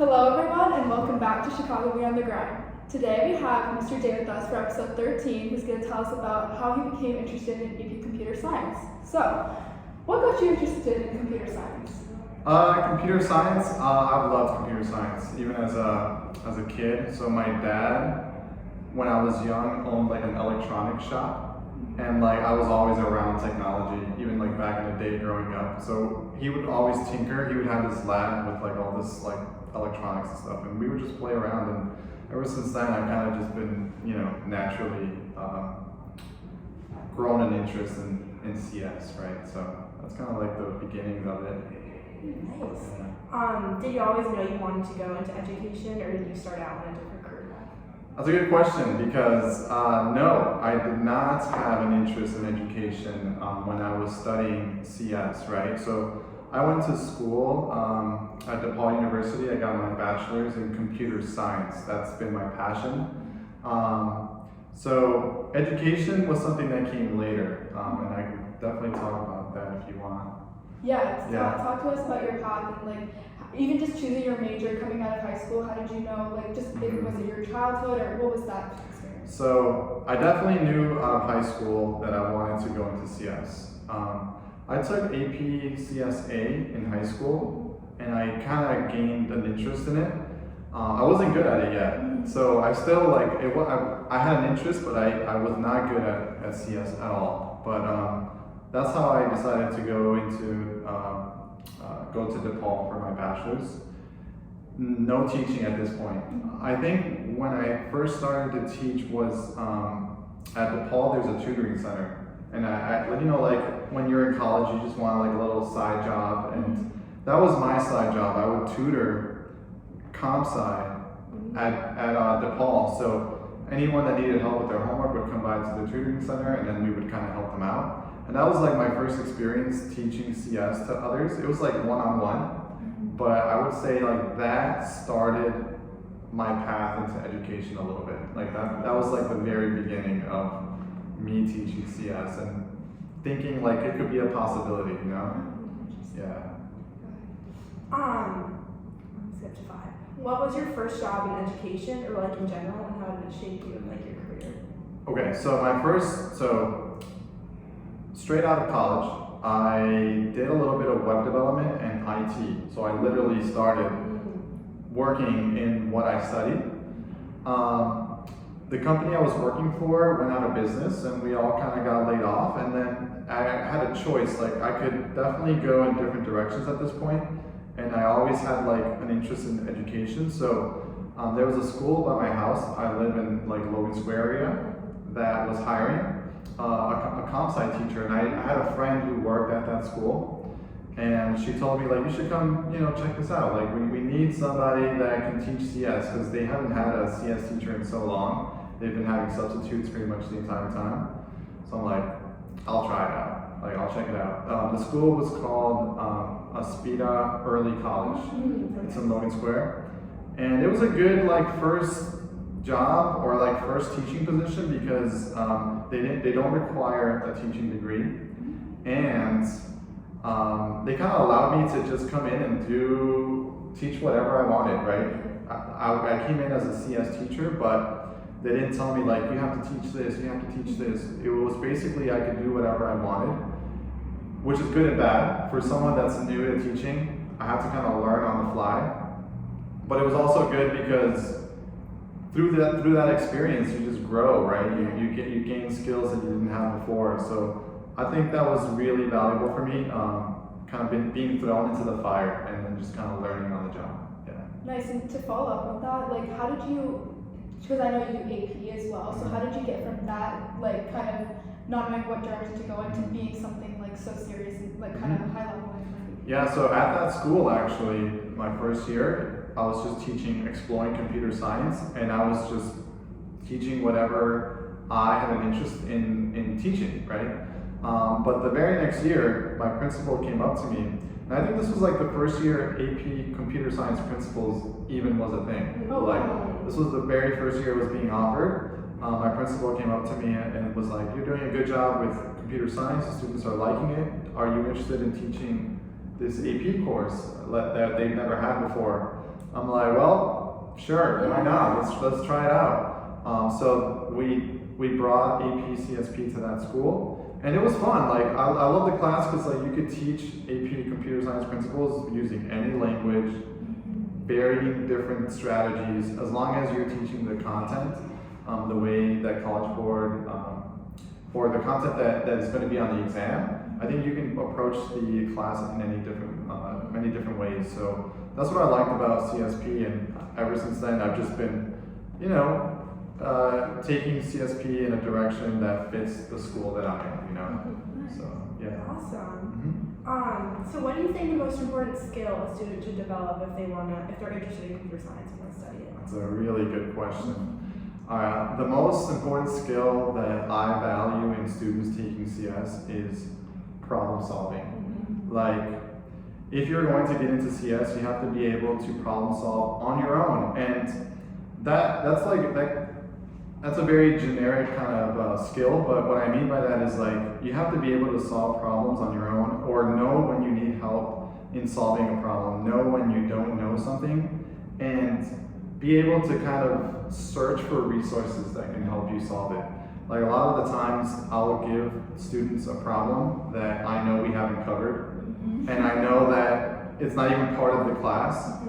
Hello everyone and welcome back to Chicago Beyond the Grind. Today we have Mr. Day with us for episode 13 who's going to tell us about how he became interested in AP Computer Science. So, what got you interested in computer science? Computer science, I've loved computer science, even as a kid. So my dad, when I was young, owned like an electronics shop. And like I was always around technology, even like back in the day growing up. So he would always tinker. He would have this lab with like all this like electronics and stuff, and we would just play around. And ever since then, I've kind of just been, naturally grown an interest in CS, right? So that's kind of like the beginnings of it. Nice. Did you always know you wanted to go into education, or did you start out in a different career path? That's a good question because no, I did not have an interest in education when I was studying CS, right? So I went to school at DePaul University. I got my bachelor's in computer science. That's been my passion. So education was something that came later, and I can definitely talk about that if you want. Talk to us about your path and like even just choosing your major coming out of high school. How did you know, like, just was it your childhood or what was that experience? So I definitely knew out of high school that I wanted to go into CS. I took AP CSA in high school and I kind of gained an interest in it. I wasn't good at it yet, so I still like it. I had an interest, but I was not good at CS at all. But that's how I decided to go to DePaul for my bachelor's. No teaching at this point. I think when I first started to teach was at DePaul. There's a tutoring center, and I like when you're in college, you just want like a little side job, and that was my side job. I would tutor comp sci at DePaul. So anyone that needed help with their homework would come by to the tutoring center, and then we would kind of help them out. And that was like my first experience teaching CS to others. It was like one-on-one, but I would say like that started my path into education a little bit. Like that was like the very beginning of me teaching CS and thinking like it could be a possibility, Yeah. Skip to 5. What was your first job in education, or like in general, and how did it shape you in like your career? Okay, so straight out of college, I did a little bit of web development and IT. So I literally started working in what I studied. The company I was working for went out of business and we all kind of got laid off. And then I had a choice, like I could definitely go in different directions at this point. And I always had like an interest in education. So there was a school by my house. I live in like Logan Square area that was hiring a comp sci teacher, and I had a friend who worked at that school, and she told me like you should come, check this out. Like we need somebody that can teach CS because they haven't had a CS teacher in so long. They've been having substitutes pretty much the entire time. So I'm like, I'll try it out. Like I'll check it out. The school was called Aspida Early College. It's in Logan Square, and it was a good like first job or like first teaching position because they don't require a teaching degree, and they kind of allowed me to just come in and teach whatever I wanted, right? I came in as a CS teacher, but they didn't tell me like you have to teach this, you have to teach this. It was basically I could do whatever I wanted, which is good and bad. For someone that's new to teaching, I have to kind of learn on the fly, but it was also good because through that experience, you just grow, right? You gain skills that you didn't have before. So I think that was really valuable for me, kind of being thrown into the fire and then just kind of learning on the job. Yeah. Nice. And to follow up on that, like how did you, because I know you do AP as well, so how did you get from that, like kind of not knowing what direction to go into being something like so serious and like kind of high level? Yeah, so at that school actually, my first year, I was just teaching exploring computer science, and I was just teaching whatever I had an interest in teaching, right? But the very next year, my principal came up to me, and I think this was like the first year AP computer science principles even was a thing. This was the very first year it was being offered. My principal came up to me and was like, "You're doing a good job with computer science. The students are liking it. Are you interested in teaching this AP course that they've never had before?" I'm like, well, sure, why not? Let's try it out. So we brought AP CSP to that school, and it was fun. Like I love the class because like you could teach AP computer science principles using any language, varying different strategies, as long as you're teaching the content the way that College Board or the content that is going to be on the exam. I think you can approach the class in many different ways. So that's what I liked about CSP, and ever since then I've just been, taking CSP in a direction that fits the school that I am. So yeah. Awesome. So what do you think the most important skill a student should develop if they're interested in computer science and want to study it? That's a really good question. The most important skill that I value in students taking CS is problem solving. Like, if you're going to get into CS, you have to be able to problem solve on your own, and that's a very generic kind of skill. But what I mean by that is like you have to be able to solve problems on your own, or know when you need help in solving a problem, know when you don't know something, and be able to kind of search for resources that can help you solve it. Like a lot of the times I'll give students a problem that I know we haven't covered, and I know that it's not even part of the class,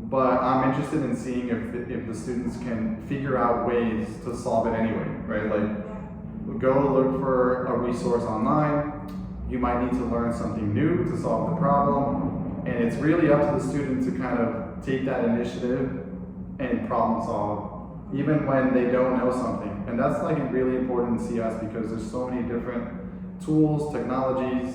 but I'm interested in seeing if the students can figure out ways to solve it anyway, right? Like go look for a resource online, you might need to learn something new to solve the problem, and it's really up to the student to kind of take that initiative and problem solve, even when they don't know something. And that's like really important in CS because there's so many different tools, technologies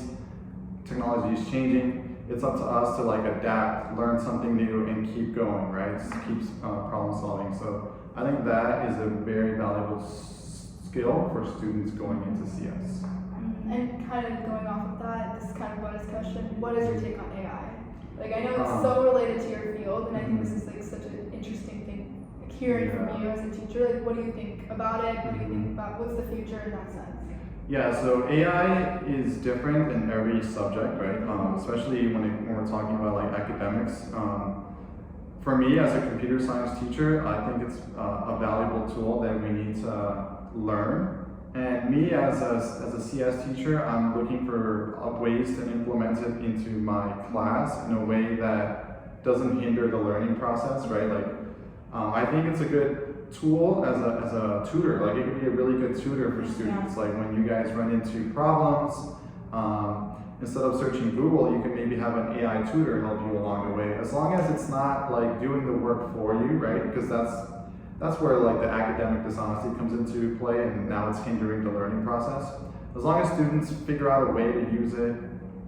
changing. It's up to us to like adapt, learn something new, and keep going, right? Keep problem solving. So I think that is a very valuable skill for students going into CS. And kind of going off of that, this is kind of a bonus question. What is your take on AI? Like, I know it's so related to your field, and I think this is like such an interesting thing. Like, hearing from you as a teacher, like, what do you think about it? What do you think about what's the future in that sense? Yeah, so AI is different in every subject, right? Especially when we're talking about like academics. For me, as a computer science teacher, I think it's a valuable tool that we need to learn. And me as a CS teacher, I'm looking for ways to implement it into my class in a way that doesn't hinder the learning process, right? Like, I think it's a good tool as a tutor. Like, it could be a really good tutor for students. Like, when you guys run into problems, instead of searching Google, you can maybe have an AI tutor help you along the way. As long as it's not like doing the work for you, right? Because that's where like the academic dishonesty comes into play, and now it's hindering the learning process. As long as students figure out a way to use it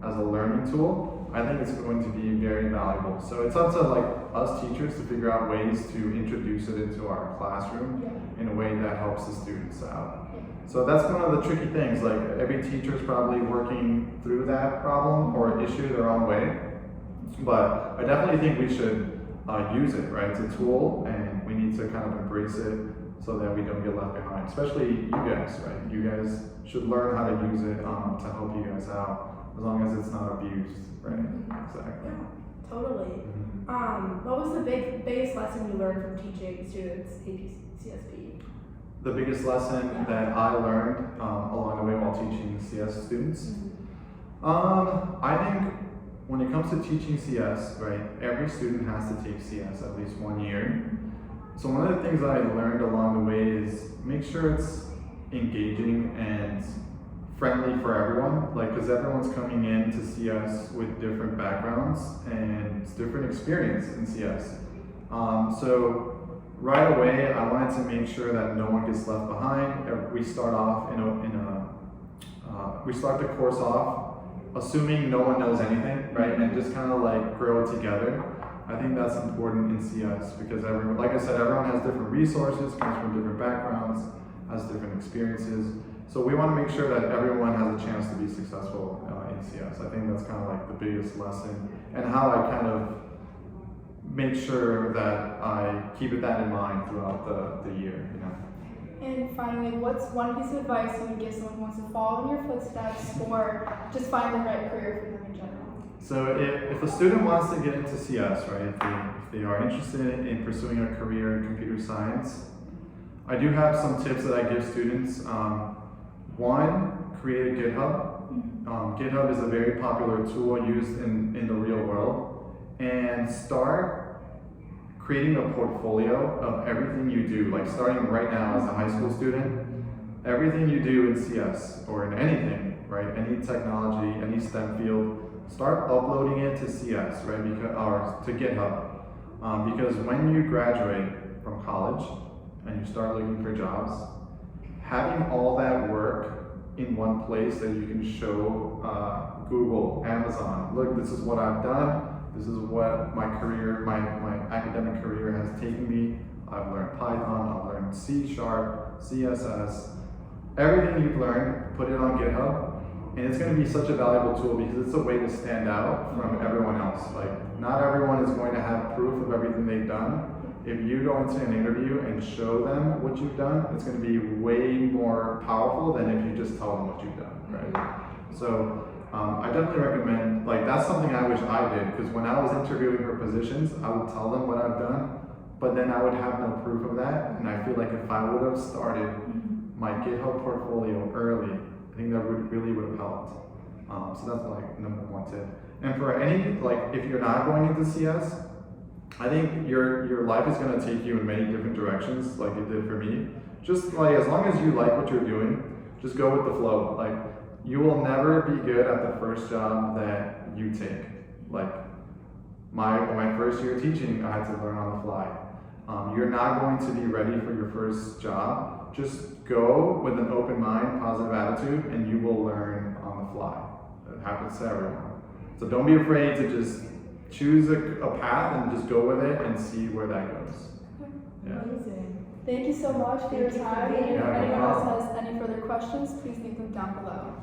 as a learning tool, I think it's going to be very valuable. So it's up to like us teachers to figure out ways to introduce it into our classroom in a way that helps the students out. So that's one of the tricky things. Like, every teacher is probably working through that problem or issue their own way. But I definitely think we should use it, right? It's a tool, and we need to kind of embrace it so that we don't get left behind. Especially you guys, right? You guys should learn how to use it to help you guys out, as long as it's not abused, right? Exactly. Yeah, totally. What was the biggest lesson you learned from teaching students AP CSP? The biggest lesson that I learned along the way while teaching CS students, I think when it comes to teaching CS, right, every student has to take CS at least 1 year. So one of the things that I learned along the way is make sure it's engaging and friendly for everyone, like, because everyone's coming in to CS with different backgrounds and it's different experience in CS. So right away, I wanted to make sure that no one gets left behind. We start off we start the course off assuming no one knows anything, right? And just kind of like grow it together. I think that's important in CS because everyone, like I said, everyone has different resources, comes from different backgrounds, has different experiences. So we want to make sure that everyone has a chance to be successful in CS. I think that's kind of like the biggest lesson, and how I kind of make sure that I keep that in mind throughout the year, And finally, what's one piece of advice you would give someone who wants to follow in your footsteps or just find the right career for them in general? So if a student wants to get into CS, right, if they are interested in pursuing a career in computer science, I do have some tips that I give students. One, create a GitHub. GitHub is a very popular tool used in the real world. And start creating a portfolio of everything you do, like starting right now as a high school student, everything you do in CS or in anything, right, any technology, any STEM field, start uploading it to CS, right, or to GitHub. Because when you graduate from college and you start looking for jobs, having all that work in one place that you can show Google, Amazon, look, this is what I've done, this is what my career, my academic career has taken me. I've learned Python, I've learned C#, CSS, everything you've learned, put it on GitHub. And it's going to be such a valuable tool because it's a way to stand out from everyone else. Like, not everyone is going to have proof of everything they've done. If you go into an interview and show them what you've done, it's going to be way more powerful than if you just tell them what you've done, right? So I definitely recommend, like, that's something I wish I did, because when I was interviewing for positions, I would tell them what I've done, but then I would have no proof of that. And I feel like if I would have started my GitHub portfolio early, I think that really would have helped. So that's like number one tip. And for any, like, if you're not going into CS, I think your life is going to take you in many different directions, like it did for me. Just like, as long as you like what you're doing, just go with the flow. Like, you will never be good at the first job that you take. Like, my first year teaching, I had to learn on the fly. You're not going to be ready for your first job. Just go with an open mind, positive attitude, and you will learn on the fly. It happens to everyone. So don't be afraid to just choose a path and just go with it and see where that goes. Yeah. Amazing. Thank you so much for your Thank you for time. being And if here. anyone Yeah, no else has any further questions, please leave them down below.